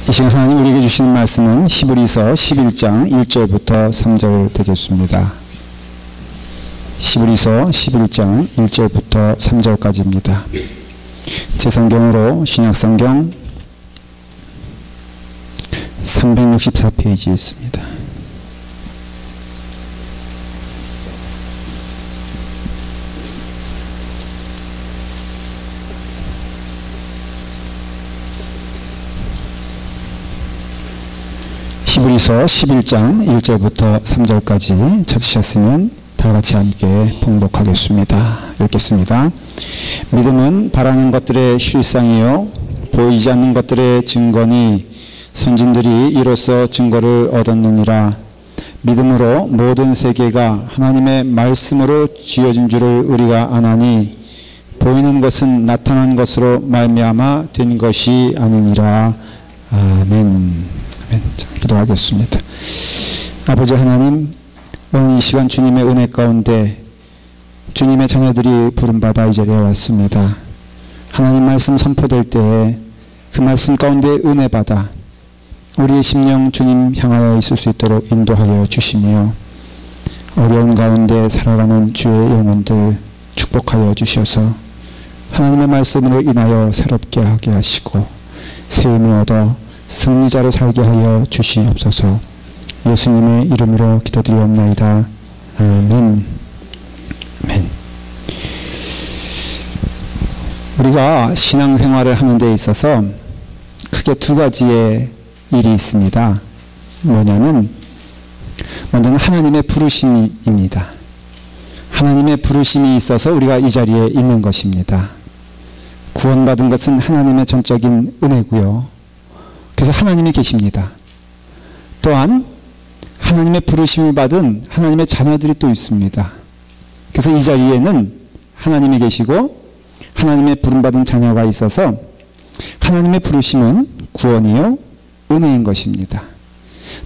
이 시간 하나님 우리에게 주시는 말씀은 히브리서 11장 1절부터 3절 되겠습니다. 히브리서 11장 1절부터 3절까지입니다. 제 성경으로 신약성경 364페이지에 있습니다. 히브리서 11장 1절부터 3절까지 찾으셨으면 다같이 함께 봉독하겠습니다. 읽겠습니다. 믿음은 바라는 것들의 실상이요 보이지 않는 것들의 증거니 선진들이 이로써 증거를 얻었느니라. 믿음으로 모든 세계가 하나님의 말씀으로 지어진 줄을 우리가 아나니 보이는 것은 나타난 것으로 말미암아 된 것이 아니니라. 아멘. 자, 기도하겠습니다. 아버지 하나님, 오늘 이 시간 주님의 은혜 가운데 주님의 자녀들이 부름받아 이 자리에 왔습니다. 하나님 말씀 선포될 때에 그 말씀 가운데 은혜 받아 우리의 심령 주님 향하여 있을 수 있도록 인도하여 주시며 어려운 가운데 살아가는 주의 영혼들 축복하여 주셔서 하나님의 말씀으로 인하여 새롭게 하게 하시고 새 힘을 얻어 승리자로 살게 하여 주시옵소서. 예수님의 이름으로 기도드리옵나이다. 아멘. 아멘. 우리가 신앙생활을 하는 데 있어서 크게 두 가지의 일이 있습니다. 뭐냐면 먼저는 하나님의 부르심입니다. 하나님의 부르심이 있어서 우리가 이 자리에 있는 것입니다. 구원받은 것은 하나님의 전적인 은혜고요. 그래서 하나님이 계십니다. 또한 하나님의 부르심을 받은 하나님의 자녀들이 또 있습니다. 그래서 이 자리에는 하나님이 계시고 하나님의 부름받은 자녀가 있어서 하나님의 부르심은 구원이요 은혜인 것입니다.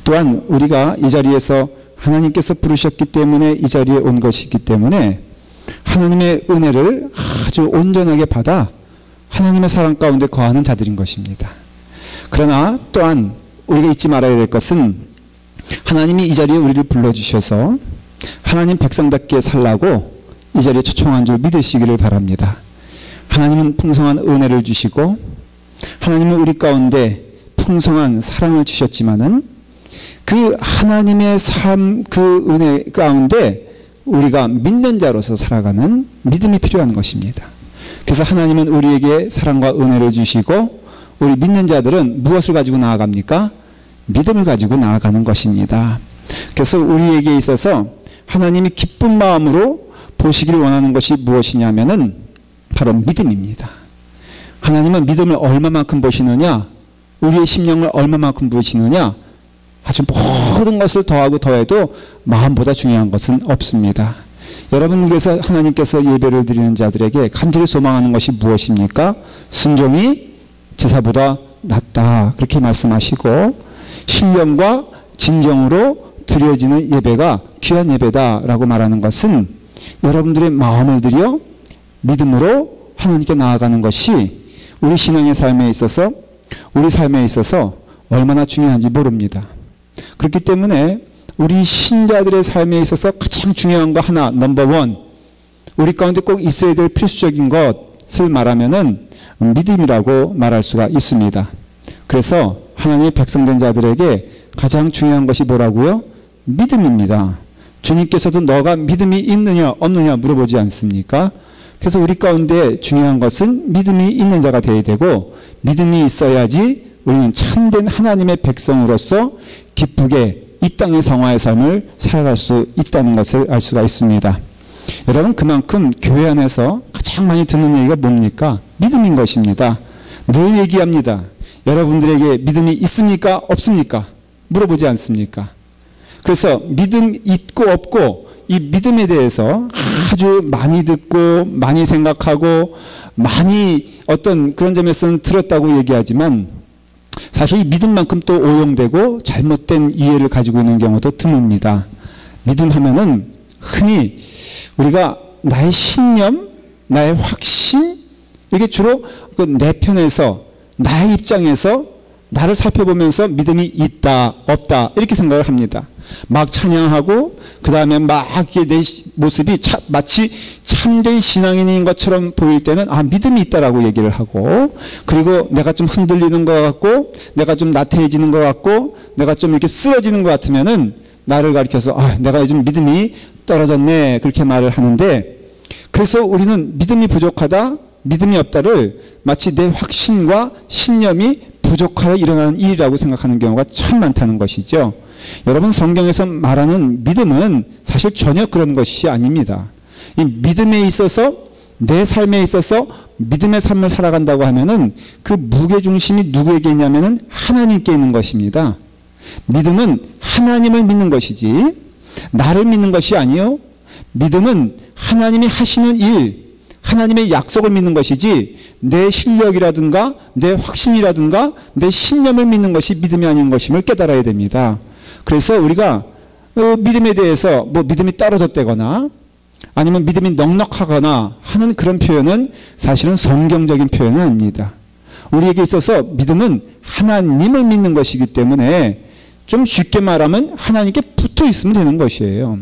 또한 우리가 이 자리에서 하나님께서 부르셨기 때문에 이 자리에 온 것이기 때문에 하나님의 은혜를 아주 온전하게 받아 하나님의 사랑 가운데 거하는 자들인 것입니다. 그러나 또한 우리가 잊지 말아야 될 것은 하나님이 이 자리에 우리를 불러주셔서 하나님 백성답게 살라고 이 자리에 초청한 줄 믿으시기를 바랍니다. 하나님은 풍성한 은혜를 주시고 하나님은 우리 가운데 풍성한 사랑을 주셨지만은 그 하나님의 삶, 그 은혜 가운데 우리가 믿는 자로서 살아가는 믿음이 필요한 것입니다. 그래서 하나님은 우리에게 사랑과 은혜를 주시고 우리 믿는 자들은 무엇을 가지고 나아갑니까? 믿음을 가지고 나아가는 것입니다. 그래서 우리에게 있어서 하나님이 기쁜 마음으로 보시기를 원하는 것이 무엇이냐면은 바로 믿음입니다. 하나님은 믿음을 얼마만큼 보시느냐? 우리의 심령을 얼마만큼 보시느냐? 아주 모든 것을 더하고 더해도 마음보다 중요한 것은 없습니다. 여러분, 그래서 하나님께서 예배를 드리는 자들에게 간절히 소망하는 것이 무엇입니까? 순종이 제사보다 낫다, 그렇게 말씀하시고 신령과 진정으로 드려지는 예배가 귀한 예배다라고 말하는 것은 여러분들의 마음을 들여 믿음으로 하나님께 나아가는 것이 우리 신앙의 삶에 있어서 우리 삶에 있어서 얼마나 중요한지 모릅니다. 그렇기 때문에 우리 신자들의 삶에 있어서 가장 중요한 거 하나, 넘버원, 우리 가운데 꼭 있어야 될 필수적인 것을 말하면은 믿음이라고 말할 수가 있습니다. 그래서 하나님의 백성된 자들에게 가장 중요한 것이 뭐라고요? 믿음입니다. 주님께서도 너가 믿음이 있느냐 없느냐 물어보지 않습니까? 그래서 우리 가운데 중요한 것은 믿음이 있는 자가 되어야 되고 믿음이 있어야지 우리는 참된 하나님의 백성으로서 기쁘게 이 땅의 성화의 삶을 살아갈 수 있다는 것을 알 수가 있습니다. 여러분, 그만큼 교회 안에서 가장 많이 듣는 얘기가 뭡니까? 믿음인 것입니다. 늘 얘기합니다. 여러분들에게 믿음이 있습니까? 없습니까? 물어보지 않습니까? 그래서 믿음 있고 없고 이 믿음에 대해서 아주 많이 듣고 많이 생각하고 많이 어떤 그런 점에서는 들었다고 얘기하지만 사실 믿음만큼 또 오용되고 잘못된 이해를 가지고 있는 경우도 드뭅니다. 믿음 하면은 흔히 우리가 나의 신념, 나의 확신, 이게 주로 그 내 편에서 나의 입장에서 나를 살펴보면서 믿음이 있다 없다 이렇게 생각을 합니다. 막 찬양하고 그 다음에 막 내 모습이 마치 참된 신앙인인 것처럼 보일 때는 믿음이 있다라고 얘기를 하고, 그리고 내가 좀 흔들리는 것 같고 내가 좀 나태해지는 것 같고 내가 좀 이렇게 쓰러지는 것 같으면은 나를 가리켜서 내가 요즘 믿음이 떨어졌네 그렇게 말을 하는데, 그래서 우리는 믿음이 부족하다 믿음이 없다를 마치 내 확신과 신념이 부족하여 일어나는 일이라고 생각하는 경우가 참 많다는 것이죠. 여러분, 성경에서 말하는 믿음은 사실 전혀 그런 것이 아닙니다. 이 믿음에 있어서 내 삶에 있어서 믿음의 삶을 살아간다고 하면은 그 무게중심이 누구에게 있냐면은 하나님께 있는 것입니다. 믿음은 하나님을 믿는 것이지 나를 믿는 것이 아니요. 믿음은 하나님이 하시는 일, 하나님의 약속을 믿는 것이지 내 실력이라든가 내 확신이라든가 내 신념을 믿는 것이 믿음이 아닌 것임을 깨달아야 됩니다. 그래서 우리가 믿음에 대해서 믿음이 떨어졌다거나 아니면 믿음이 넉넉하거나 하는 그런 표현은 사실은 성경적인 표현은 아닙니다. 우리에게 있어서 믿음은 하나님을 믿는 것이기 때문에 좀 쉽게 말하면 하나님께 붙어 있으면 되는 것이에요.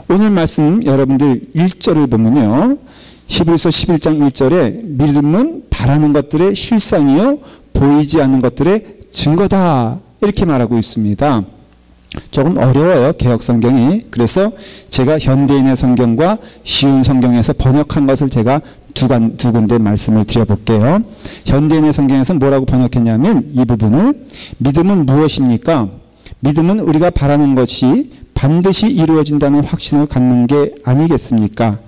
오늘 말씀 여러분들 1절을 보면요, 히브리서 11장 1절에 믿음은 바라는 것들의 실상이요 보이지 않는 것들의 증거다 이렇게 말하고 있습니다. 조금 어려워요, 개역성경이. 그래서 제가 현대인의 성경과 쉬운 성경에서 번역한 것을 제가 두 군데 말씀을 드려볼게요. 현대인의 성경에서 뭐라고 번역했냐면 이 부분을, 믿음은 무엇입니까? 믿음은 우리가 바라는 것이 반드시 이루어진다는 확신을 갖는 게 아니겠습니까?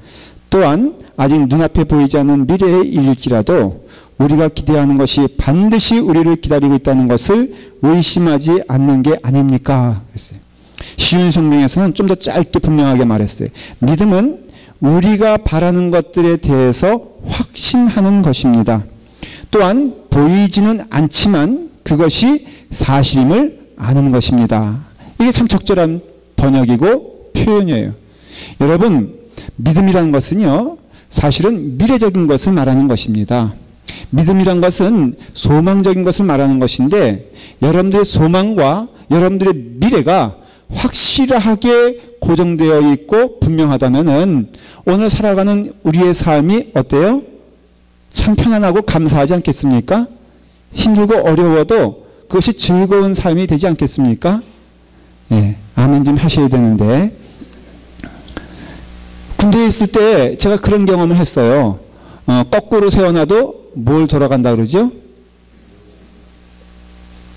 또한 아직 눈앞에 보이지 않는 미래의 일일지라도 우리가 기대하는 것이 반드시 우리를 기다리고 있다는 것을 의심하지 않는 게 아닙니까? 그랬어요. 쉬운 성경에서는 좀 더 짧게 분명하게 말했어요. 믿음은 우리가 바라는 것들에 대해서 확신하는 것입니다. 또한 보이지는 않지만 그것이 사실임을 아는 것입니다. 이게 참 적절한 번역이고 표현이에요. 여러분, 믿음이라는 것은요, 사실은 미래적인 것을 말하는 것입니다. 믿음이란 것은 소망적인 것을 말하는 것인데, 여러분들의 소망과 여러분들의 미래가 확실하게 고정되어 있고 분명하다면은 오늘 살아가는 우리의 삶이 어때요? 참 편안하고 감사하지 않겠습니까? 힘들고 어려워도 그것이 즐거운 삶이 되지 않겠습니까? 예, 아멘 좀 하셔야 되는데, 군대에 있을 때 제가 그런 경험을 했어요. 거꾸로 세워놔도 뭘 돌아간다 그러죠?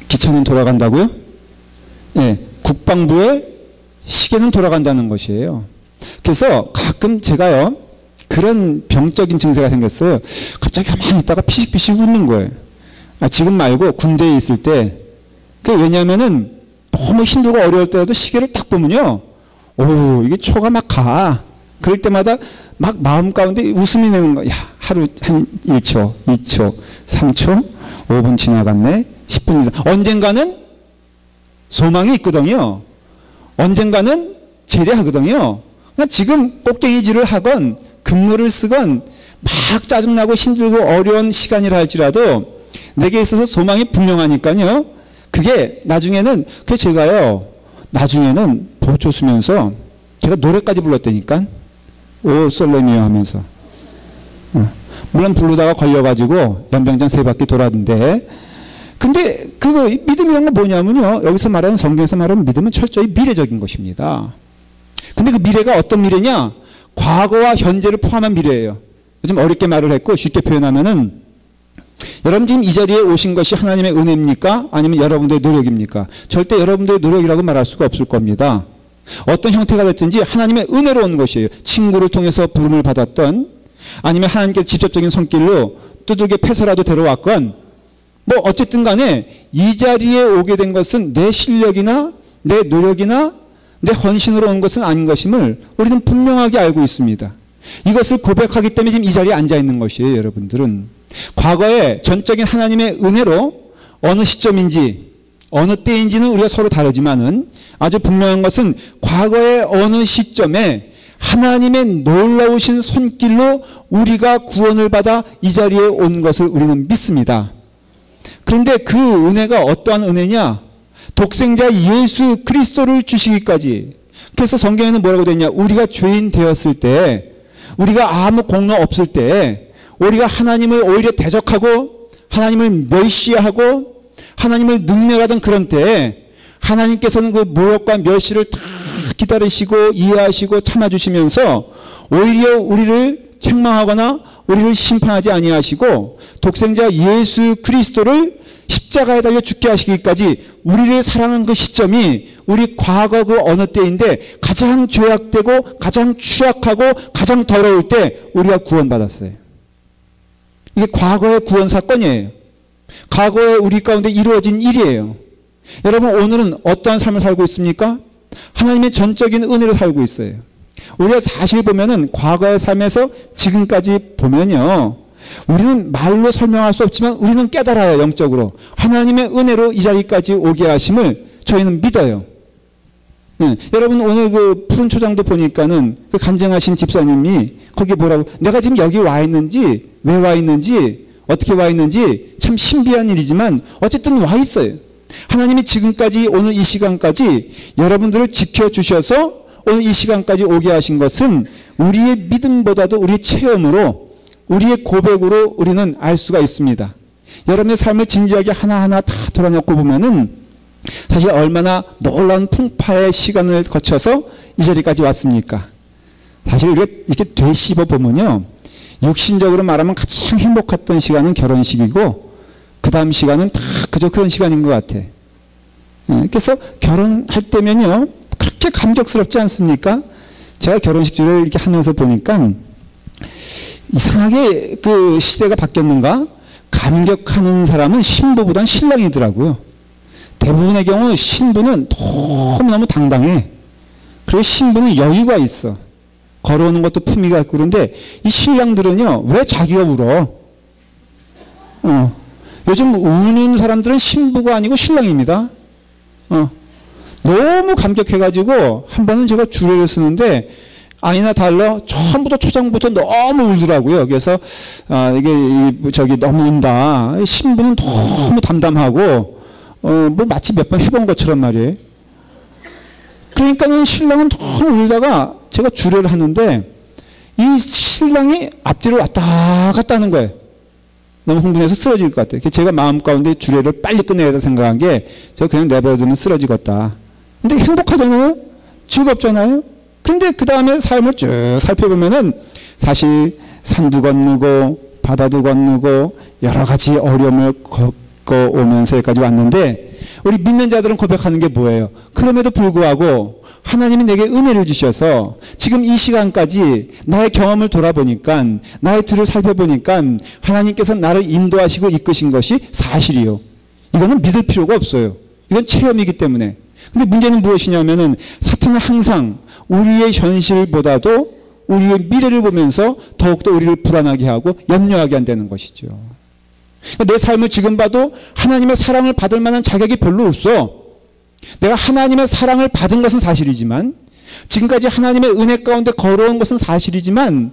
기차는 돌아간다고요? 예, 국방부의 시계는 돌아간다는 것이에요. 그래서 가끔 제가요, 그런 병적인 증세가 생겼어요. 갑자기 가만히 있다가 피식피식 웃는 거예요. 지금 말고 군대에 있을 때. 왜냐하면은 너무 힘들고 어려울 때라도 시계를 딱 보면요, 오, 이게 초가 막 가. 그럴 때마다 막 마음 가운데 웃음이 나는 거야. 하루 한 1초, 2초, 3초, 5분 지나갔네, 10분 지나. 언젠가는 소망이 있거든요. 언젠가는 제대하거든요. 그러니까 지금 꼭쟁이질을 하건 근무를 쓰건 막 짜증나고 힘들고 어려운 시간이라 할지라도 내게 있어서 소망이 분명하니까요. 그게 나중에는, 제가요, 나중에는 보초 쓰면서 제가 노래까지 불렀다니까. 오 솔레미오 하면서. 물론 부르다가 걸려가지고 연병장 3바퀴 돌았는데, 근데 그거 믿음이란 건 뭐냐면요, 여기서 말하는, 성경에서 말하는 믿음은 철저히 미래적인 것입니다. 근데 그 미래가 어떤 미래냐? 과거와 현재를 포함한 미래예요. 요즘 어렵게 말을 했고 쉽게 표현하면은, 여러분 지금 이 자리에 오신 것이 하나님의 은혜입니까? 아니면 여러분들의 노력입니까? 절대 여러분들의 노력이라고 말할 수가 없을 겁니다. 어떤 형태가 됐든지 하나님의 은혜로 온 것이에요. 친구를 통해서 부름을 받았던, 아니면 하나님께 직접적인 손길로 두둑에 패서라도 데려왔건, 어쨌든 간에 이 자리에 오게 된 것은 내 실력이나 내 노력이나 내 헌신으로 온 것은 아닌 것임을 우리는 분명하게 알고 있습니다. 이것을 고백하기 때문에 지금 이 자리에 앉아 있는 것이에요. 여러분들은 과거에 전적인 하나님의 은혜로 어느 시점인지 어느 때인지는 우리가 서로 다르지만은 아주 분명한 것은 과거의 어느 시점에 하나님의 놀라우신 손길로 우리가 구원을 받아 이 자리에 온 것을 우리는 믿습니다. 그런데 그 은혜가 어떠한 은혜냐? 독생자 예수 그리스도를 주시기까지. 그래서 성경에는 뭐라고 되냐? 우리가 죄인 되었을 때, 우리가 아무 공로 없을 때, 우리가 하나님을 오히려 대적하고 하나님을 멸시하고 하나님을 능멸하던 그런 때에 하나님께서는 그 모욕과 멸시를 다 기다리시고 이해하시고 참아주시면서 오히려 우리를 책망하거나 우리를 심판하지 아니하시고 독생자 예수 그리스도를 십자가에 달려 죽게 하시기까지 우리를 사랑한 그 시점이 우리 과거 그 어느 때인데 가장 죄악되고 가장 추악하고 가장 더러울 때 우리가 구원받았어요. 이게 과거의 구원 사건이에요. 과거에 우리 가운데 이루어진 일이에요. 여러분, 오늘은 어떠한 삶을 살고 있습니까? 하나님의 전적인 은혜로 살고 있어요. 우리가 사실 보면은 과거의 삶에서 지금까지 보면요, 우리는 말로 설명할 수 없지만 우리는 깨달아요. 영적으로 하나님의 은혜로 이 자리까지 오게 하심을 저희는 믿어요. 여러분, 오늘 그 푸른 초장도 보니까는 그 간증하신 집사님이 거기 뭐라고, 내가 지금 여기 와 있는지 왜 와 있는지 어떻게 와 있는지 참 신비한 일이지만 어쨌든 와 있어요. 하나님이 지금까지 오늘 이 시간까지 여러분들을 지켜주셔서 오늘 이 시간까지 오게 하신 것은 우리의 믿음보다도 우리의 체험으로, 우리의 고백으로 우리는 알 수가 있습니다. 여러분의 삶을 진지하게 하나하나 다 돌아놓고 보면은 사실 얼마나 놀라운 풍파의 시간을 거쳐서 이 자리까지 왔습니까? 사실 우리가 이렇게 되씹어 보면요, 육신적으로 말하면 가장 행복했던 시간은 결혼식이고 그 다음 시간은 다 그저 그런 시간인 것 같아. 그래서 결혼할 때면요 그렇게 감격스럽지 않습니까? 제가 결혼식주를 이렇게 하면서 보니까 이상하게 그 시대가 바뀌었는가? 감격하는 사람은 신부보단 신랑이더라고요. 대부분의 경우 신부는 너무너무 당당해. 그리고 신부는 여유가 있어. 걸어오는 것도 품위가 있고. 그런데 이 신랑들은요, 왜 자기가 울어? 요즘 우는 사람들은 신부가 아니고 신랑입니다. 너무 감격해가지고 한 번은 제가 주례를 쓰는데 아니나 달러 처음부터 초장부터 너무 울더라고요. 그래서 이게 저기 너무 운다. 신부는 너무 담담하고 뭐 마치 몇 번 해본 것처럼 말이에요. 그러니까는 신랑은 너무 울다가 제가 주례를 하는데 이 신랑이 앞뒤로 왔다 갔다 하는 거예요. 너무 흥분해서 쓰러질 것 같아요. 제가 마음 가운데 주례를 빨리 끝내야 생각한 게 제가 그냥 내버려두면 쓰러지겠다. 근데 행복하잖아요? 즐겁잖아요? 근데 그 다음에 삶을 쭉 살펴보면은 사실 산도 건너고 바다도 건너고 여러 가지 어려움을 겪어오면서 여기까지 왔는데 우리 믿는 자들은 고백하는 게 뭐예요? 그럼에도 불구하고 하나님이 내게 은혜를 주셔서 지금 이 시간까지 나의 경험을 돌아보니까 나의 뒤를 살펴보니까 하나님께서 나를 인도하시고 이끄신 것이 사실이요. 이거는 믿을 필요가 없어요. 이건 체험이기 때문에. 근데 문제는 무엇이냐면은 사탄은 항상 우리의 현실보다도 우리의 미래를 보면서 더욱더 우리를 불안하게 하고 염려하게 한다는 것이죠. 내 삶을 지금 봐도 하나님의 사랑을 받을 만한 자격이 별로 없어. 내가 하나님의 사랑을 받은 것은 사실이지만 지금까지 하나님의 은혜 가운데 걸어온 것은 사실이지만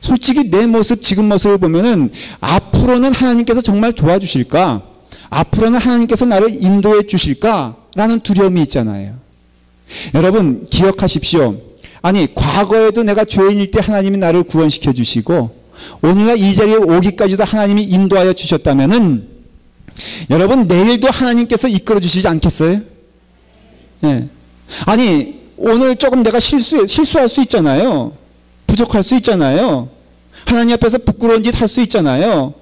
솔직히 내 모습, 지금 모습을 보면은 앞으로는 하나님께서 정말 도와주실까? 앞으로는 하나님께서 나를 인도해 주실까? 라는 두려움이 있잖아요. 여러분 기억하십시오. 아니 과거에도 내가 죄인일 때 하나님이 나를 구원시켜 주시고 오늘날 이 자리에 오기까지도 하나님이 인도하여 주셨다면은 여러분 내일도 하나님께서 이끌어 주시지 않겠어요? 예. 아니 오늘 조금 내가 실수할 수 있잖아요. 부족할 수 있잖아요. 하나님 앞에서 부끄러운 짓 할 수 있잖아요.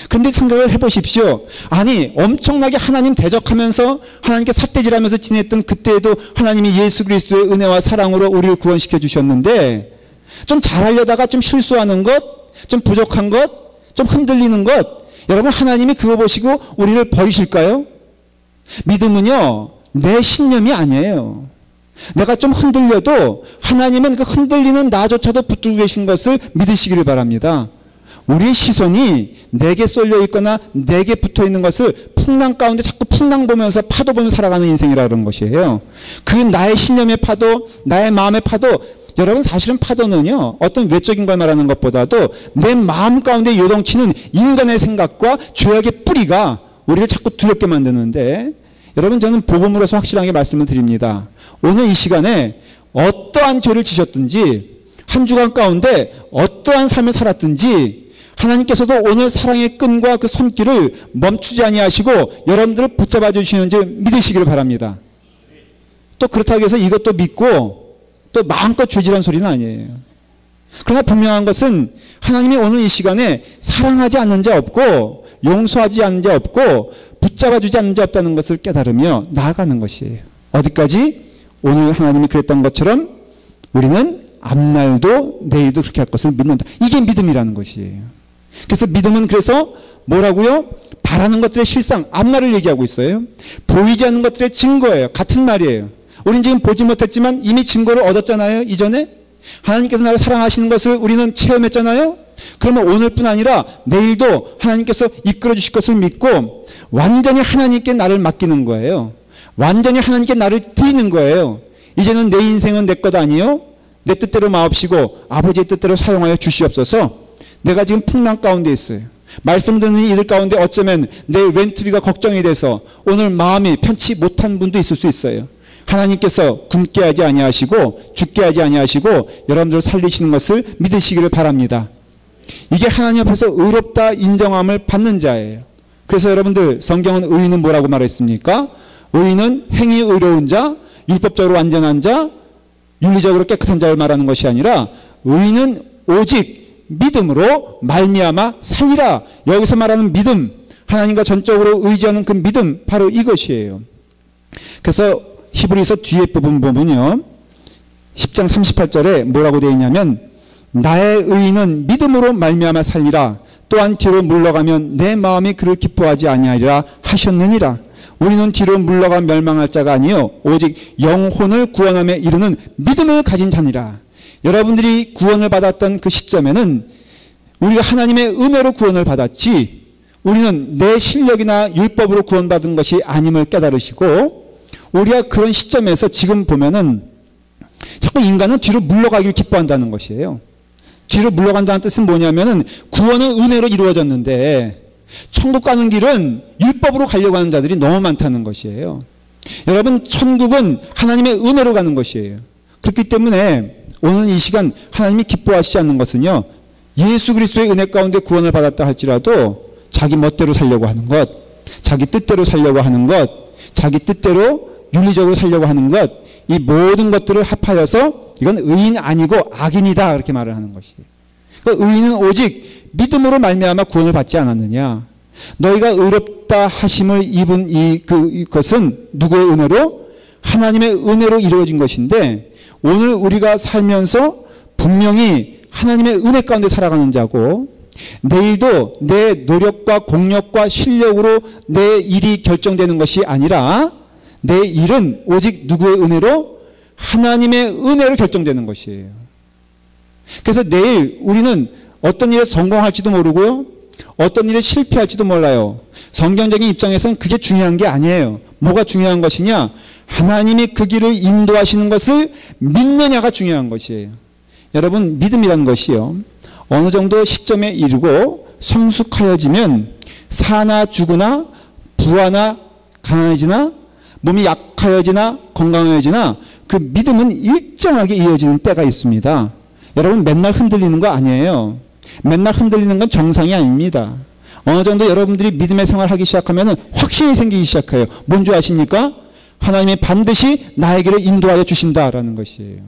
그런데 생각을 해보십시오. 아니 엄청나게 하나님 대적하면서 하나님께 삿대질하면서 지냈던 그때에도 하나님이 예수 그리스도의 은혜와 사랑으로 우리를 구원시켜 주셨는데 좀 잘하려다가 좀 실수하는 것, 좀 부족한 것, 좀 흔들리는 것, 여러분 하나님이 그거 보시고 우리를 버리실까요? 믿음은요 내 신념이 아니에요. 내가 좀 흔들려도 하나님은 그 흔들리는 나조차도 붙들고 계신 것을 믿으시기를 바랍니다. 우리의 시선이 내게 쏠려 있거나 내게 붙어 있는 것을 풍랑 가운데 자꾸 풍랑 보면서 파도 보면서 살아가는 인생이라 그런 것이에요. 그 나의 신념의 파도, 나의 마음의 파도, 여러분 사실은 파도는요 어떤 외적인 걸 말하는 것보다도 내 마음 가운데 요동치는 인간의 생각과 죄악의 뿌리가 우리를 자꾸 두렵게 만드는데, 여러분, 저는 복음으로서 확실하게 말씀을 드립니다. 오늘 이 시간에 어떠한 죄를 지셨든지, 한 주간 가운데 어떠한 삶을 살았든지, 하나님께서도 오늘 사랑의 끈과 그 손길을 멈추지 아니하시고 여러분들을 붙잡아 주시는 줄 믿으시기를 바랍니다. 또 그렇다고 해서 이것도 믿고 또 마음껏 죄질한 소리는 아니에요. 그러나 분명한 것은 하나님이 오늘 이 시간에 사랑하지 않는 자 없고 용서하지 않는 자 없고 붙잡아 주지 않는 자 없다는 것을 깨달으며 나아가는 것이에요. 어디까지? 오늘 하나님이 그랬던 것처럼 우리는 앞날도 내일도 그렇게 할 것을 믿는다. 이게 믿음이라는 것이에요. 그래서 믿음은 그래서 뭐라고요? 바라는 것들의 실상, 앞날을 얘기하고 있어요. 보이지 않는 것들의 증거예요. 같은 말이에요. 우리는 지금 보지 못했지만 이미 증거를 얻었잖아요. 이전에 하나님께서 나를 사랑하시는 것을 우리는 체험했잖아요. 그러면 오늘뿐 아니라 내일도 하나님께서 이끌어 주실 것을 믿고 완전히 하나님께 나를 맡기는 거예요. 완전히 하나님께 나를 드리는 거예요. 이제는 내 인생은 내 것 아니요, 내 뜻대로 마옵시고 아버지의 뜻대로 사용하여 주시옵소서. 내가 지금 풍랑 가운데 있어요. 말씀 듣는 이들 가운데 어쩌면 내 렌트비가 걱정이 돼서 오늘 마음이 편치 못한 분도 있을 수 있어요. 하나님께서 굶게 하지 아니하시고 죽게 하지 아니하시고 여러분들을 살리시는 것을 믿으시기를 바랍니다. 이게 하나님 앞에서 의롭다 인정함을 받는 자예요. 그래서 여러분들, 성경은 의인은 뭐라고 말했습니까? 의인은 행위 의로운 자, 율법적으로 완전한 자, 윤리적으로 깨끗한 자를 말하는 것이 아니라 의인은 오직 믿음으로 말미암아 살리라. 여기서 말하는 믿음, 하나님과 전적으로 의지하는 그 믿음, 바로 이것이에요. 그래서 히브리서 뒤에 부분 보면요, 10장 38절에 뭐라고 되어 있냐면, 나의 의인은 믿음으로 말미암아 살리라. 또한 뒤로 물러가면 내 마음이 그를 기뻐하지 아니하리라 하셨느니라. 우리는 뒤로 물러가 멸망할 자가 아니요 오직 영혼을 구원함에 이르는 믿음을 가진 자니라. 여러분들이 구원을 받았던 그 시점에는 우리가 하나님의 은혜로 구원을 받았지, 우리는 내 실력이나 율법으로 구원받은 것이 아님을 깨달으시고, 우리가 그런 시점에서 지금 보면은 자꾸 인간은 뒤로 물러가기를 기뻐한다는 것이에요. 뒤로 물러간다는 뜻은 뭐냐면은 구원은 은혜로 이루어졌는데 천국 가는 길은 율법으로 가려고 하는 자들이 너무 많다는 것이에요. 여러분, 천국은 하나님의 은혜로 가는 것이에요. 그렇기 때문에 오늘 이 시간 하나님이 기뻐하시지 않는 것은요, 예수 그리스도의 은혜 가운데 구원을 받았다 할지라도 자기 멋대로 살려고 하는 것, 자기 뜻대로 살려고 하는 것, 자기 뜻대로 윤리적으로 살려고 하는 것, 이 모든 것들을 합하여서 이건 의인 아니고 악인이다, 그렇게 말을 하는 것이에요. 그러니까 의인은 오직 믿음으로 말미암아 구원을 받지 않았느냐. 너희가 의롭다 하심을 입은 이것은 누구의 은혜로? 하나님의 은혜로 이루어진 것인데, 오늘 우리가 살면서 분명히 하나님의 은혜 가운데 살아가는 자고, 내일도 내 노력과 공력과 실력으로 내 일이 결정되는 것이 아니라 내 일은 오직 누구의 은혜로? 하나님의 은혜로 결정되는 것이에요. 그래서 내일 우리는 어떤 일에 성공할지도 모르고요, 어떤 일에 실패할지도 몰라요. 성경적인 입장에서는 그게 중요한 게 아니에요. 뭐가 중요한 것이냐? 하나님이 그 길을 인도하시는 것을 믿느냐가 중요한 것이에요. 여러분, 믿음이라는 것이요, 어느 정도 시점에 이르고 성숙하여지면 사나 죽으나 부하나 가난해지나 몸이 약하여지나 건강해지나 그 믿음은 일정하게 이어지는 때가 있습니다. 여러분, 맨날 흔들리는 거 아니에요. 맨날 흔들리는 건 정상이 아닙니다. 어느 정도 여러분들이 믿음의 생활을 하기 시작하면 확신이 생기기 시작해요. 뭔 줄 아십니까? 하나님이 반드시 나에게를 인도하여 주신다라는 것이에요.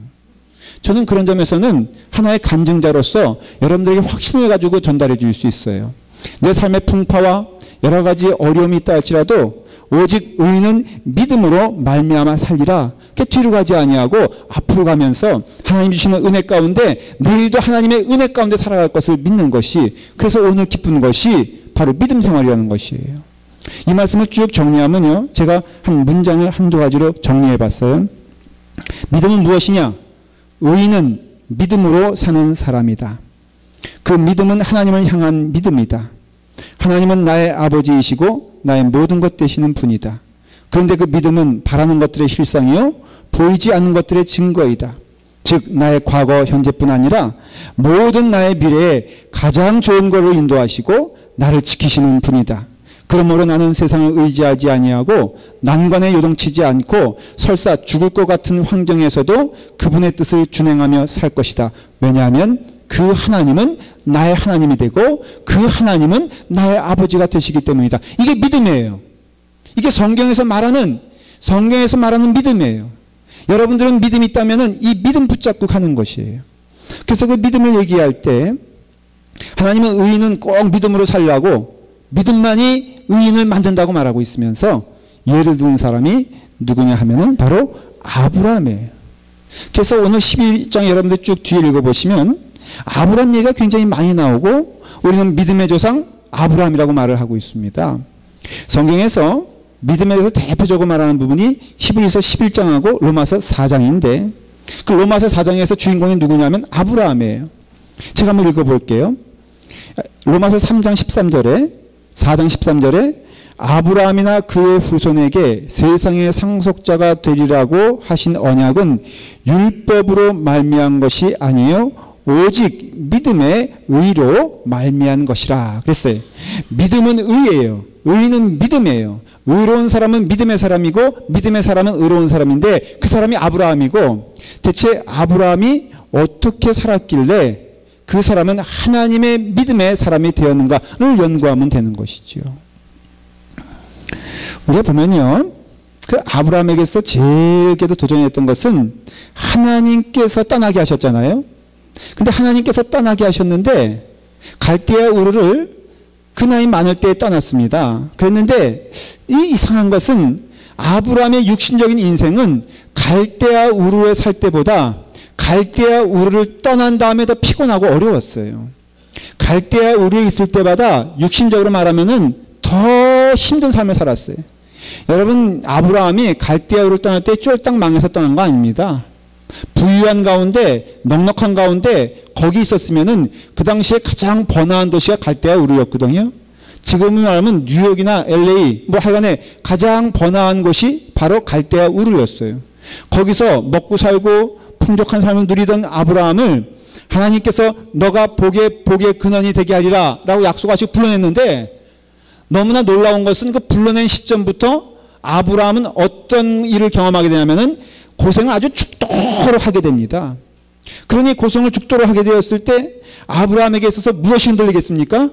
저는 그런 점에서는 하나의 간증자로서 여러분들에게 확신을 가지고 전달해 줄 수 있어요. 내 삶의 풍파와 여러 가지 어려움이 있다 할지라도 오직 의인은 믿음으로 말미암아 살리라. 뒤로 가지 아니하고 앞으로 가면서 하나님 주시는 은혜 가운데 내일도 하나님의 은혜 가운데 살아갈 것을 믿는 것이, 그래서 오늘 기쁜 것이 바로 믿음 생활이라는 것이에요. 이 말씀을 쭉 정리하면요, 제가 한 문장을 한두 가지로 정리해 봤어요. 믿음은 무엇이냐? 의인은 믿음으로 사는 사람이다. 그 믿음은 하나님을 향한 믿음이다. 하나님은 나의 아버지이시고 나의 모든 것 되시는 분이다. 그런데 그 믿음은 바라는 것들의 실상이요, 보이지 않는 것들의 증거이다. 즉 나의 과거 현재뿐 아니라 모든 나의 미래에 가장 좋은 것으로 인도하시고 나를 지키시는 분이다. 그러므로 나는 세상을 의지하지 아니하고 난관에 요동치지 않고 설사 죽을 것 같은 환경에서도 그분의 뜻을 준행하며 살 것이다. 왜냐하면 그 하나님은 나의 하나님이 되고 그 하나님은 나의 아버지가 되시기 때문이다. 이게 믿음이에요. 이게 성경에서 말하는 믿음이에요. 여러분들은 믿음이 있다면 이 믿음 붙잡고 가는 것이에요. 그래서 그 믿음을 얘기할 때 하나님은 의인은 꼭 믿음으로 살라고 믿음만이 의인을 만든다고 말하고 있으면서 예를 드는 사람이 누구냐 하면은 바로 아브라함이에요. 그래서 오늘 12장 여러분들 쭉 뒤에 읽어보시면 아브라함 얘기가 굉장히 많이 나오고 우리는 믿음의 조상 아브라함이라고 말을 하고 있습니다. 성경에서 믿음에 대해서 대표적으로 말하는 부분이 히브리서 11장하고 로마서 4장인데 그 로마서 4장에서 주인공이 누구냐면 아브라함이에요. 제가 한번 읽어볼게요. 로마서 3장 4장 13절에 아브라함이나 그의 후손에게 세상의 상속자가 되리라고 하신 언약은 율법으로 말미암은 것이 아니요 오직 믿음의 의로 말미암은 것이라 그랬어요. 믿음은 의예요. 의는 믿음이에요. 의로운 사람은 믿음의 사람이고 믿음의 사람은 의로운 사람인데 그 사람이 아브라함이고 대체 아브라함이 어떻게 살았길래 그 사람은 하나님의 믿음의 사람이 되었는가를 연구하면 되는 것이죠. 우리가 보면요, 그 아브라함에게서 제일 도전했던 것은 하나님께서 떠나게 하셨잖아요. 근데 하나님께서 떠나게 하셨는데 갈대아 우르를 그 나이 많을 때에 떠났습니다. 그랬는데 이 이상한 것은 아브라함의 육신적인 인생은 갈대아 우르에 살 때보다 갈대아 우르를 떠난 다음에 더 피곤하고 어려웠어요. 갈대아 우르에 있을 때마다 육신적으로 말하면은 더 힘든 삶을 살았어요. 여러분 아브라함이 갈대아 우르를 떠날 때 쫄딱 망해서 떠난 거 아닙니다. 부유한 가운데 넉넉한 가운데 거기 있었으면은 그 당시에 가장 번화한 도시가 갈대아 우르였거든요. 지금 말하면 뉴욕이나 LA 뭐 하여간에 가장 번화한 곳이 바로 갈대아 우르였어요. 거기서 먹고 살고 풍족한 삶을 누리던 아브라함을 하나님께서 너가 복의 근원이 되게 하리라 라고 약속하시고 불러냈는데 너무나 놀라운 것은 그 불러낸 시점부터 아브라함은 어떤 일을 경험하게 되냐면은 고생을 아주 죽도록 하게 됩니다. 그러니 고생을 죽도록 하게 되었을 때 아브라함에게 있어서 무엇이 흔들리겠습니까?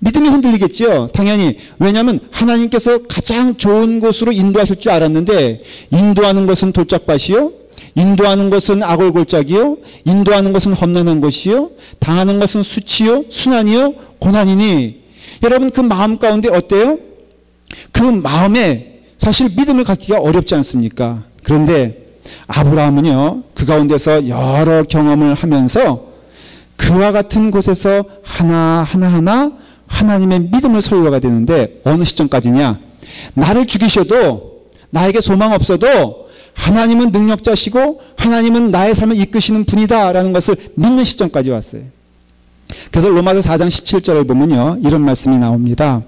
믿음이 흔들리겠지요. 당연히. 왜냐하면 하나님께서 가장 좋은 곳으로 인도하실 줄 알았는데 인도하는 것은 돌짝밭이요. 인도하는 것은 아골골짝이요. 인도하는 것은 험난한 것이요. 당하는 것은 수치요. 순환이요. 고난이니 여러분 그 마음 가운데 어때요? 그 마음에 사실 믿음을 갖기가 어렵지 않습니까? 그런데 아브라함은요 그 가운데서 여러 경험을 하면서 그와 같은 곳에서 하나하나 하나님의 믿음을 소유하게 되는데 어느 시점까지냐? 나를 죽이셔도 나에게 소망 없어도 하나님은 능력자시고 하나님은 나의 삶을 이끄시는 분이다 라는 것을 믿는 시점까지 왔어요. 그래서 로마서 4장 17절을 보면요 이런 말씀이 나옵니다.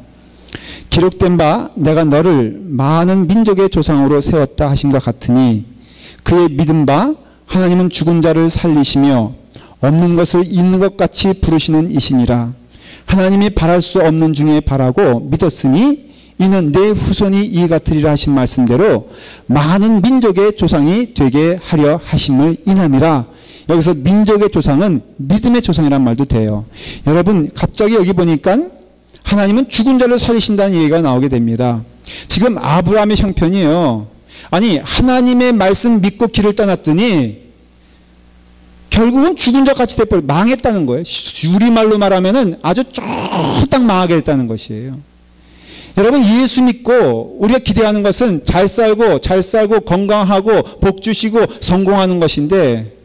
기록된 바 내가 너를 많은 민족의 조상으로 세웠다 하신 것 같으니 그의 믿은 바 하나님은 죽은 자를 살리시며 없는 것을 있는 것 같이 부르시는 이시니라. 하나님이 바랄 수 없는 중에 바라고 믿었으니 이는 내 후손이 이 같으리라 하신 말씀대로 많은 민족의 조상이 되게 하려 하심을 인함이라. 여기서 민족의 조상은 믿음의 조상이란 말도 돼요. 여러분 갑자기 여기 보니까 하나님은 죽은 자를 살리신다는 얘기가 나오게 됩니다. 지금 아브라함의 형편이에요. 아니 하나님의 말씀 믿고 길을 떠났더니 결국은 죽은 자 같이 돼버려 망했다는 거예요. 우리말로 말하면은 아주 쫄딱 망하게 됐다는 것이에요. 여러분 예수 믿고 우리가 기대하는 것은 잘 살고 건강하고 복 주시고 성공하는 것인데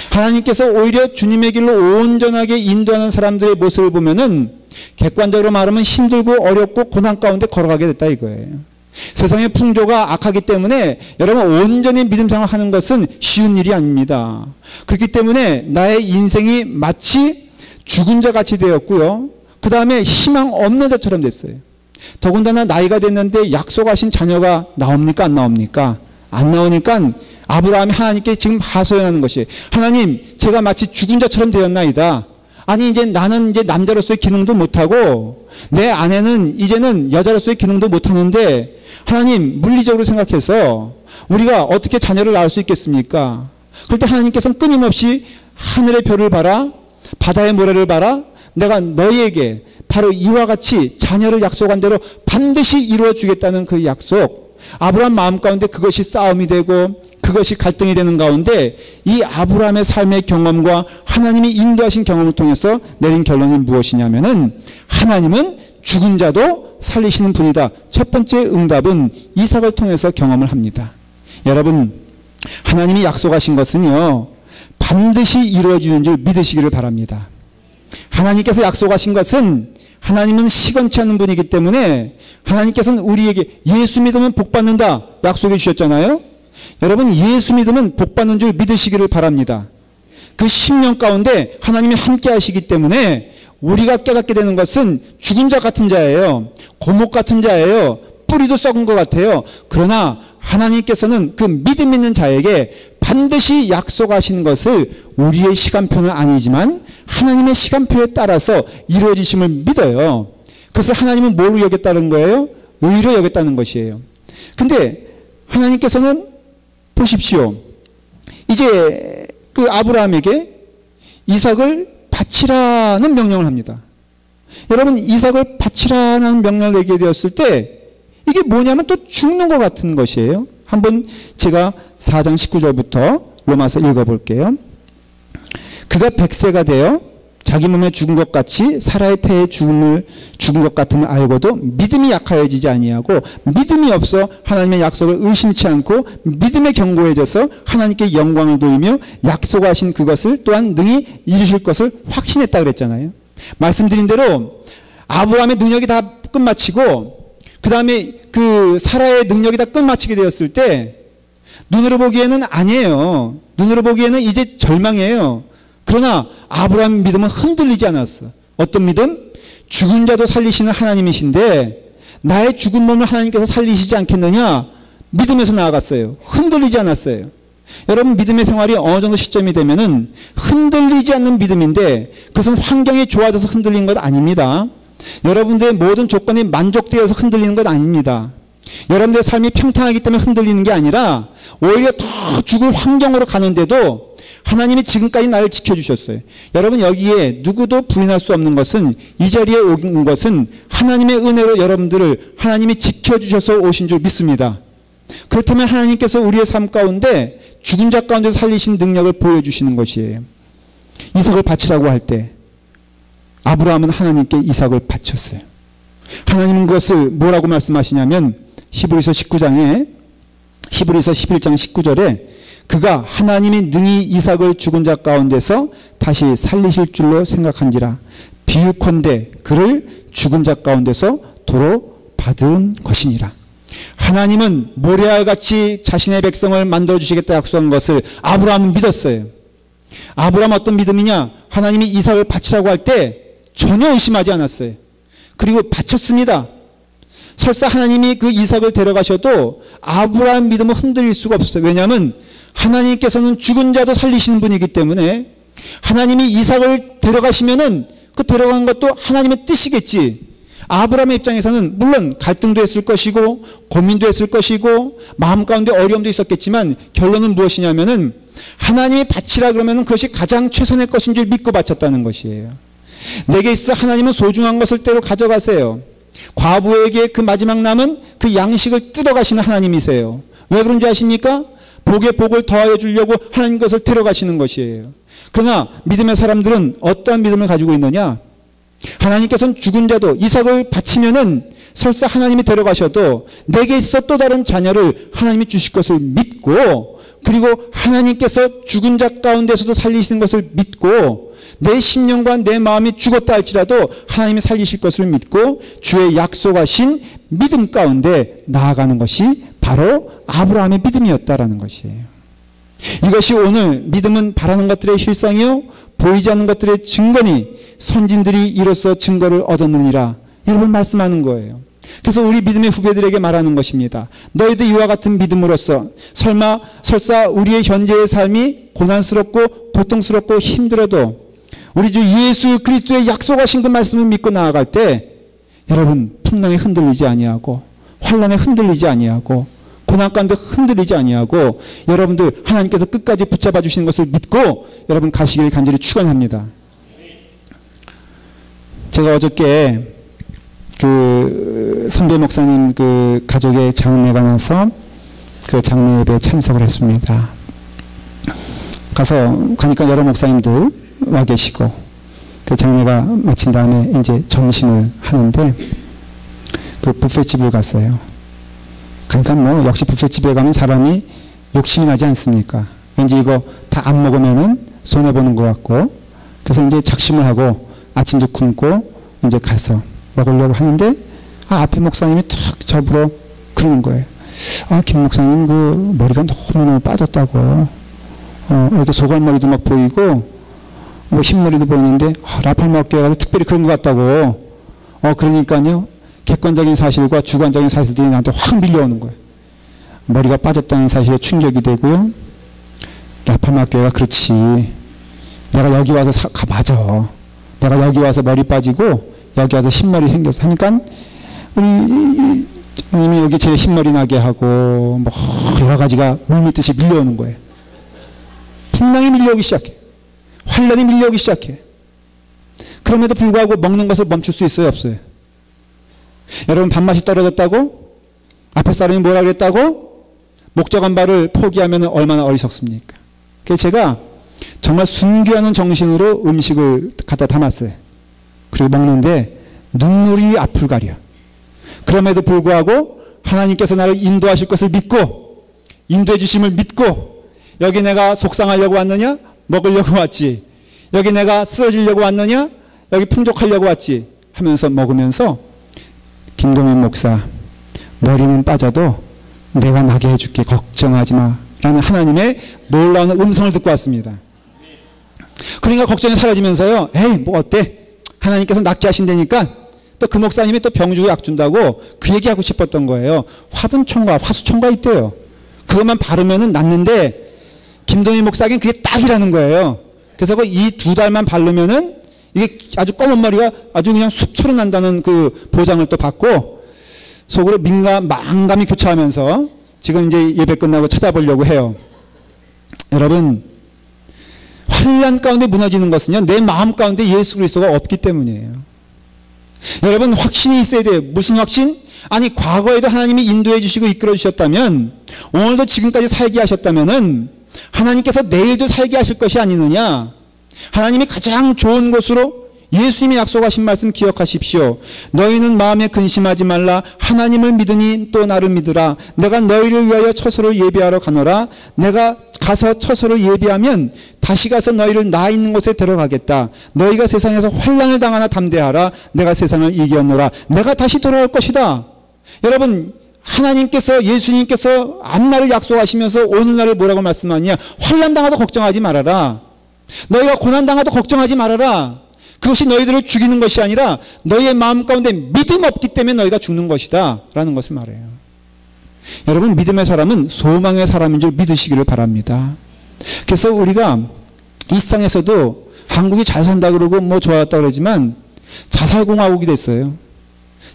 하나님께서 오히려 주님의 길로 온전하게 인도하는 사람들의 모습을 보면은 객관적으로 말하면 힘들고 어렵고 고난 가운데 걸어가게 됐다 이거예요. 세상의 풍조가 악하기 때문에 여러분 온전히 믿음 생활하는 것은 쉬운 일이 아닙니다. 그렇기 때문에 나의 인생이 마치 죽은 자 같이 되었고요. 그 다음에 희망 없는 자처럼 됐어요. 더군다나 나이가 됐는데 약속하신 자녀가 나옵니까 안 나옵니까? 안 나오니까 아브라함이 하나님께 지금 하소연하는 것이 하나님 제가 마치 죽은 자처럼 되었나이다. 아니 이제 나는 이제 남자로서의 기능도 못하고 내 아내는 이제는 여자로서의 기능도 못하는데 하나님 물리적으로 생각해서 우리가 어떻게 자녀를 낳을 수 있겠습니까? 그럴 때 하나님께서는 끊임없이 하늘의 별을 봐라, 바다의 모래를 봐라, 내가 너희에게 바로 이와 같이 자녀를 약속한 대로 반드시 이루어 주겠다는 그 약속. 아브라함 마음 가운데 그것이 싸움이 되고 그것이 갈등이 되는 가운데 이 아브라함의 삶의 경험과 하나님이 인도하신 경험을 통해서 내린 결론이 무엇이냐면은 하나님은 죽은 자도 살리시는 분이다. 첫 번째 응답은 이삭을 통해서 경험을 합니다. 여러분, 하나님이 약속하신 것은요 반드시 이루어지는 줄 믿으시기를 바랍니다. 하나님께서 약속하신 것은 하나님은 시건치 않는 분이기 때문에 하나님께서는 우리에게 예수 믿으면 복 받는다 약속해 주셨잖아요. 여러분, 예수 믿으면 복 받는 줄 믿으시기를 바랍니다. 그 10년 가운데 하나님이 함께 하시기 때문에 우리가 깨닫게 되는 것은 죽은 자 같은 자예요. 고목 같은 자예요. 뿌리도 썩은 것 같아요. 그러나 하나님께서는 그 믿음 있는 자에게 반드시 약속하신 것을 우리의 시간표는 아니지만 하나님의 시간표에 따라서 이루어지심을 믿어요. 그것을 하나님은 뭐로 여겼다는 거예요? 의로 여겼다는 것이에요. 근데 하나님께서는 보십시오. 이제 그 아브라함에게 이삭을 바치라는 명령을 합니다. 여러분, 이삭을 바치라는 명령을 내게 되었을 때 이게 뭐냐면 또 죽는 것 같은 것이에요. 한번 제가 4장 19절부터 로마서 읽어볼게요. 그가 100세가 되어 자기 몸에 죽은 것 같이 사라의 태에 죽은 것 같음을 알고도 믿음이 약하여지지 아니하고 믿음이 없어 하나님의 약속을 의심치 않고 믿음에 견고해져서 하나님께 영광을 돌리며 약속하신 그것을 또한 능히 이루실 것을 확신했다 그랬잖아요. 말씀드린 대로 아브라함의 능력이 다 끝마치고 그 다음에 그 사라의 능력이 다 끝마치게 되었을 때 눈으로 보기에는 아니에요. 눈으로 보기에는 이제 절망이에요. 그러나 아브라함의 믿음은 흔들리지 않았어. 어떤 믿음? 죽은 자도 살리시는 하나님이신데 나의 죽은 몸을 하나님께서 살리시지 않겠느냐? 믿음에서 나아갔어요. 흔들리지 않았어요. 여러분, 믿음의 생활이 어느 정도 시점이 되면은 흔들리지 않는 믿음인데 그것은 환경이 좋아져서 흔들리는 것 아닙니다. 여러분들의 모든 조건이 만족되어서 흔들리는 것 아닙니다. 여러분들의 삶이 평탄하기 때문에 흔들리는 게 아니라 오히려 더 죽을 환경으로 가는데도 하나님이 지금까지 나를 지켜주셨어요. 여러분, 여기에 누구도 부인할 수 없는 것은 이 자리에 온 것은 하나님의 은혜로 여러분들을 하나님이 지켜주셔서 오신 줄 믿습니다. 그렇다면 하나님께서 우리의 삶 가운데 죽은 자 가운데 살리신 능력을 보여주시는 것이에요. 이삭을 바치라고 할 때 아브라함은 하나님께 이삭을 바쳤어요. 하나님은 그것을 뭐라고 말씀하시냐면 히브리서 11장 19절에 그가 하나님이 능히 이삭을 죽은 자 가운데서 다시 살리실 줄로 생각한지라 비유컨대 그를 죽은 자 가운데서 도로 받은 것이니라. 하나님은 모레와 같이 자신의 백성을 만들어 주시겠다 약속한 것을 아브라함은 믿었어요. 아브라함 어떤 믿음이냐? 하나님이 이삭을 바치라고 할 때 전혀 의심하지 않았어요. 그리고 바쳤습니다. 설사 하나님이 그 이삭을 데려가셔도 아브라함 믿음은 흔들릴 수가 없어요. 왜냐하면 하나님께서는 죽은 자도 살리시는 분이기 때문에 하나님이 이삭을 데려가시면은 그 데려간 것도 하나님의 뜻이겠지. 아브라함의 입장에서는 물론 갈등도 했을 것이고 고민도 했을 것이고 마음 가운데 어려움도 있었겠지만 결론은 무엇이냐면은 하나님이 바치라 그러면은 그것이 가장 최선의 것인 줄 믿고 바쳤다는 것이에요. 내게 있어 하나님은 소중한 것을 때로 가져가세요. 과부에게 그 마지막 남은 그 양식을 뜯어가시는 하나님이세요. 왜 그런지 아십니까? 복에 복을 더하여 주려고 하나님 것을 데려가시는 것이에요. 그러나 믿음의 사람들은 어떠한 믿음을 가지고 있느냐? 하나님께서는 죽은 자도 이삭을 바치면은 설사 하나님이 데려가셔도 내게 있어 또 다른 자녀를 하나님이 주실 것을 믿고 그리고 하나님께서 죽은 자 가운데서도 살리시는 것을 믿고 내 심령과 내 마음이 죽었다 할지라도 하나님이 살리실 것을 믿고 주의 약속하신 믿음 가운데 나아가는 것이 바로 아브라함의 믿음이었다라는 것이에요. 이것이 오늘 믿음은 바라는 것들의 실상이요 보이지 않는 것들의 증거니 선진들이 이로써 증거를 얻었느니라 여러분 말씀하는 거예요. 그래서 우리 믿음의 후배들에게 말하는 것입니다. 너희도 이와 같은 믿음으로써 설사 우리의 현재의 삶이 고난스럽고 고통스럽고 힘들어도 우리 주 예수 그리스도의 약속하신 그 말씀을 믿고 나아갈 때 여러분 풍랑에 흔들리지 아니하고 환난에 흔들리지 아니하고 고난 가운데 흔들리지 아니하고 여러분들 하나님께서 끝까지 붙잡아 주시는 것을 믿고 여러분 가시기를 간절히 축원합니다. 제가 어저께 그 선배 목사님 그 가족의 장례가 나서 그 장례 예배에 참석을 했습니다. 가니까 여러 목사님들 와 계시고 그 장례가 마친 다음에 이제 점심을 하는데 그 뷔페집을 갔어요. 그러니까 뭐 역시 뷔페집에 가면 사람이 욕심이 나지 않습니까? 왠지 이거 다 안 먹으면은 손해 보는 것 같고 그래서 이제 작심을 하고 아침도 굶고 이제 가서 먹으려고 하는데 앞에 목사님이 탁 저보러 그러는 거예요. 김 목사님 그 머리가 너무너무 빠졌다고 이렇게 소갈머리도 막 보이고 뭐 흰머리도 보이는데 라팔마교회 가서 특별히 그런 것 같다고 그러니까요 객관적인 사실과 주관적인 사실들이 나한테 확 밀려오는 거예요. 머리가 빠졌다는 사실에 충격이 되고요. 라팔마교회가 그렇지 내가 여기 와서 맞아 내가 여기 와서 머리 빠지고 여기 와서 흰머리 생겨서 하니까 우리 님이 여기 제 흰머리 나게 하고 뭐 여러 가지가 물밀듯이 밀려오는 거예요. 풍랑이 밀려오기 시작해. 환란이 밀려오기 시작해. 그럼에도 불구하고 먹는 것을 멈출 수 있어요 없어요? 여러분 밥맛이 떨어졌다고? 앞에 사람이 뭐라 그랬다고? 목적한 바를 포기하면 얼마나 어리석습니까? 그래서 제가 정말 순교하는 정신으로 음식을 갖다 담았어요. 그리고 먹는데 눈물이 앞을 가려. 그럼에도 불구하고 하나님께서 나를 인도하실 것을 믿고 인도해 주심을 믿고 여기 내가 속상하려고 왔느냐? 먹으려고 왔지. 여기 내가 쓰러지려고 왔느냐? 여기 풍족하려고 왔지. 하면서 먹으면서 김동현 목사 머리는 빠져도 내가 나게 해줄게 걱정하지 마 라는 하나님의 놀라운 음성을 듣고 왔습니다. 그러니까 걱정이 사라지면서요. 에이 뭐 어때? 하나님께서 낫게 하신다니까 또 그 목사님이 또 병 주고 약 준다고 그 얘기하고 싶었던 거예요. 화분총과 화수총과 있대요. 그것만 바르면은 낫는데 김동희 목사에겐 그게 딱이라는 거예요. 그래서 이 2달만 바르면은 이게 아주 검은 머리가 아주 그냥 숲처럼 난다는 그 보장을 또 받고 속으로 망감이 교차하면서 지금 이제 예배 끝나고 찾아보려고 해요. 여러분 환난 가운데 무너지는 것은요 내 마음 가운데 예수 그리스도가 없기 때문이에요. 여러분 확신이 있어야 돼요. 무슨 확신? 아니 과거에도 하나님이 인도해 주시고 이끌어 주셨다면 오늘도 지금까지 살게 하셨다면은 하나님께서 내일도 살게 하실 것이 아니느냐. 하나님이 가장 좋은 것으로 예수님이 약속하신 말씀 기억하십시오. 너희는 마음에 근심하지 말라. 하나님을 믿으니 또 나를 믿으라. 내가 너희를 위하여 처소를 예비하러 가노라. 내가 가서 처소를 예비하면 다시 가서 너희를 나 있는 곳에 데려가겠다. 너희가 세상에서 환난을 당하나 담대하라. 내가 세상을 이겼노라. 내가 다시 돌아올 것이다. 여러분 하나님께서 예수님께서 앞날을 약속하시면서 오늘날을 뭐라고 말씀하느냐. 환난 당하도 걱정하지 말아라. 너희가 고난 당하도 걱정하지 말아라. 그것이 너희들을 죽이는 것이 아니라 너희의 마음 가운데 믿음 없기 때문에 너희가 죽는 것이다 라는 것을 말해요. 여러분 믿음의 사람은 소망의 사람인 줄 믿으시기를 바랍니다. 그래서 우리가 일상에서도 한국이 잘 산다 그러고 뭐 좋았다 그러지만 자살공화국이 됐어요.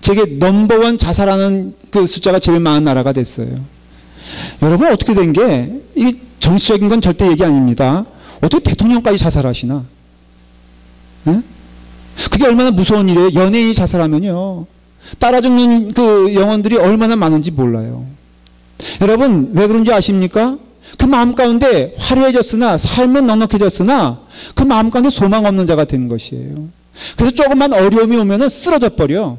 세계 넘버원 자살하는 그 숫자가 제일 많은 나라가 됐어요. 여러분 어떻게 된 게 이게 정치적인 건 절대 얘기 아닙니다. 어떻게 대통령까지 자살하시나? 네? 그게 얼마나 무서운 일이에요. 연예인이 자살하면요 따라 죽는 그 영혼들이 얼마나 많은지 몰라요. 여러분 왜 그런지 아십니까? 그 마음 가운데 화려해졌으나 삶은 넉넉해졌으나 그 마음 가운데 소망 없는 자가 되는 것이에요. 그래서 조금만 어려움이 오면은 쓰러져 버려.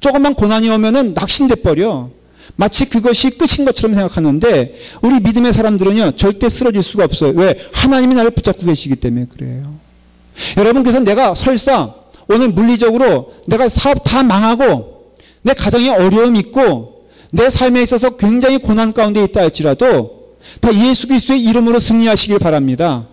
조금만 고난이 오면은 낙심돼 버려. 마치 그것이 끝인 것처럼 생각하는데 우리 믿음의 사람들은요 절대 쓰러질 수가 없어요. 왜? 하나님이 나를 붙잡고 계시기 때문에 그래요. 여러분 그래서 내가 설사 오늘 물리적으로 내가 사업 다 망하고 내 가정에 어려움이 있고 내 삶에 있어서 굉장히 고난 가운데 있다 할지라도 다 예수 그리스도의 이름으로 승리하시길 바랍니다.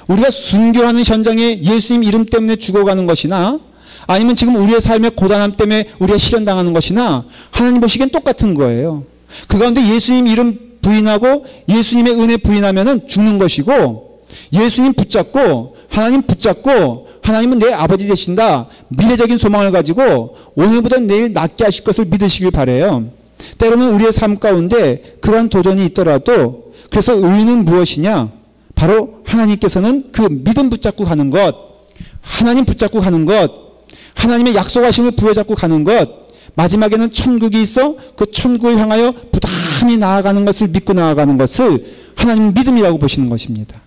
우리가 순교하는 현장에 예수님 이름 때문에 죽어가는 것이나 아니면 지금 우리의 삶의 고단함 때문에 우리가 실현당하는 것이나 하나님 보시기엔 똑같은 거예요. 그 가운데 예수님 이름 부인하고 예수님의 은혜 부인하면은 죽는 것이고 예수님 붙잡고 하나님 붙잡고 하나님은 내 아버지 되신다. 미래적인 소망을 가지고 오늘보다 내일 낫게 하실 것을 믿으시길 바라요. 때로는 우리의 삶 가운데 그러한 도전이 있더라도 그래서 의는 무엇이냐? 바로 하나님께서는 그 믿음 붙잡고 가는 것, 하나님 붙잡고 가는 것, 하나님의 약속하심을 부여잡고 가는 것, 마지막에는 천국이 있어 그 천국을 향하여 부단히 나아가는 것을 믿고 나아가는 것을 하나님 믿음이라고 보시는 것입니다.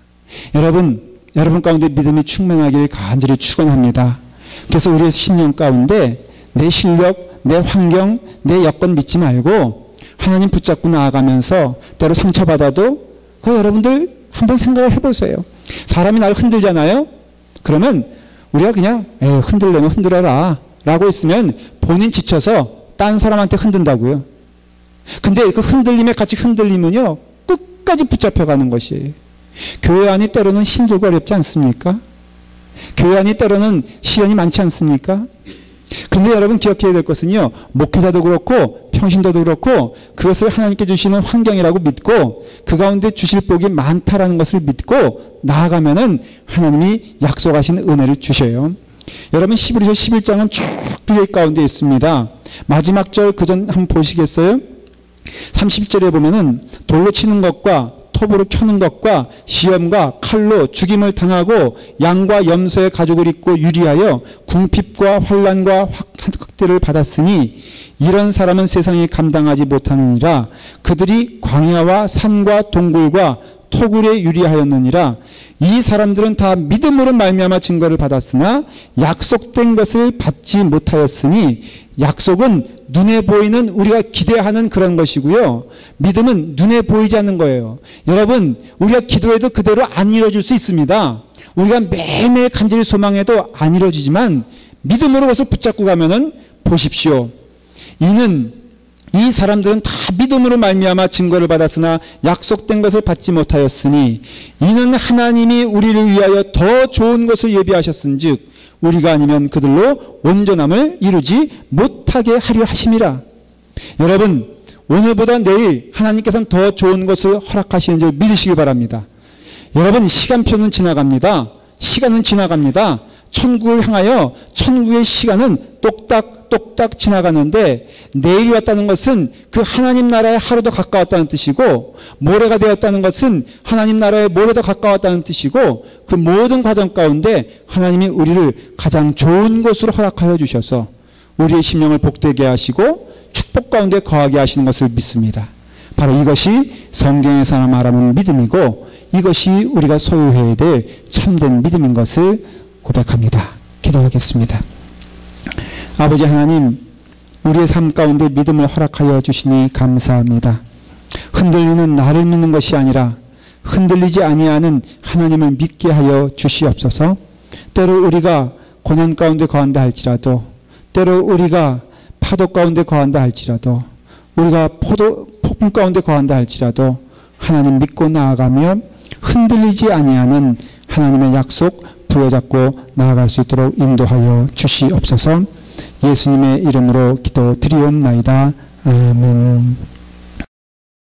여러분 가운데 믿음이 충만하기를 간절히 축원합니다. 그래서 우리의 신령 가운데 내 실력, 내 환경, 내 여건 믿지 말고 하나님 붙잡고 나아가면서 때로 상처받아도 그 여러분들 한번 생각을 해보세요. 사람이 나를 흔들잖아요. 그러면 우리가 그냥 흔들려면 흔들어라 라고 있으면 본인 지쳐서 딴 사람한테 흔든다고요. 근데 그 흔들림에 같이 흔들리면요 끝까지 붙잡혀가는 것이에요. 교회 안이 때로는 힘들고 어렵지 않습니까? 교회 안이 때로는 시련이 많지 않습니까? 근데 여러분 기억해야 될 것은요, 목회자도 그렇고 평신도도 그렇고 그것을 하나님께 주시는 환경이라고 믿고 그 가운데 주실 복이 많다라는 것을 믿고 나아가면은 하나님이 약속하신 은혜를 주셔요. 여러분 히브리서 11장은 쭉 뒤에 가운데 있습니다. 마지막 절 그 전 한번 보시겠어요? 30절에 보면은 돌로 치는 것과 톱으로 켜는 것과 시험과 칼로 죽임을 당하고 양과 염소의 가죽을 입고 유리하여 궁핍과 환난과 학대를 받았으니 이런 사람은 세상이 감당하지 못하느니라. 그들이 광야와 산과 동굴과 토굴에 유리하였느니라. 이 사람들은 다 믿음으로 말미암아 증거를 받았으나 약속된 것을 받지 못하였으니, 약속은 눈에 보이는 우리가 기대하는 그런 것이고요. 믿음은 눈에 보이지 않는 거예요. 여러분, 우리가 기도해도 그대로 안 이루어질 수 있습니다. 우리가 매일매일 간절히 소망해도 안 이루어지지만 믿음으로 그것을 붙잡고 가면은 보십시오. 이 사람들은 다 믿음으로 말미암아 증거를 받았으나 약속된 것을 받지 못하였으니 이는 하나님이 우리를 위하여 더 좋은 것을 예비하셨은즉 우리가 아니면 그들로 온전함을 이루지 못하게 하려 하심이라. 여러분, 오늘보다 내일 하나님께서는 더 좋은 것을 허락하시는 줄 믿으시길 바랍니다. 여러분, 시간표는 지나갑니다. 시간은 지나갑니다. 천국을 향하여 천국의 시간은 똑딱 지나가는데 내일이 왔다는 것은 그 하나님 나라의 하루도 가까웠다는 뜻이고, 모레가 되었다는 것은 하나님 나라의 모레도 가까웠다는 뜻이고, 그 모든 과정 가운데 하나님이 우리를 가장 좋은 곳으로 허락하여 주셔서 우리의 심령을 복되게 하시고 축복 가운데 거하게 하시는 것을 믿습니다. 바로 이것이 성경에서 말하는 믿음이고 이것이 우리가 소유해야 될 참된 믿음인 것을 고백합니다. 기도하겠습니다. 아버지 하나님, 우리의 삶 가운데 믿음을 허락하여 주시니 감사합니다. 흔들리는 나를 믿는 것이 아니라 흔들리지 아니하는 하나님을 믿게 하여 주시옵소서. 때로 우리가 고난 가운데 거한다 할지라도, 때로 우리가 파도 가운데 거한다 할지라도, 우리가 폭풍 가운데 거한다 할지라도 하나님 믿고 나아가며 흔들리지 아니하는 하나님의 약속 부여잡고 나아갈 수 있도록 인도하여 주시옵소서. 예수님의 이름으로 기도드리옵나이다. 아멘.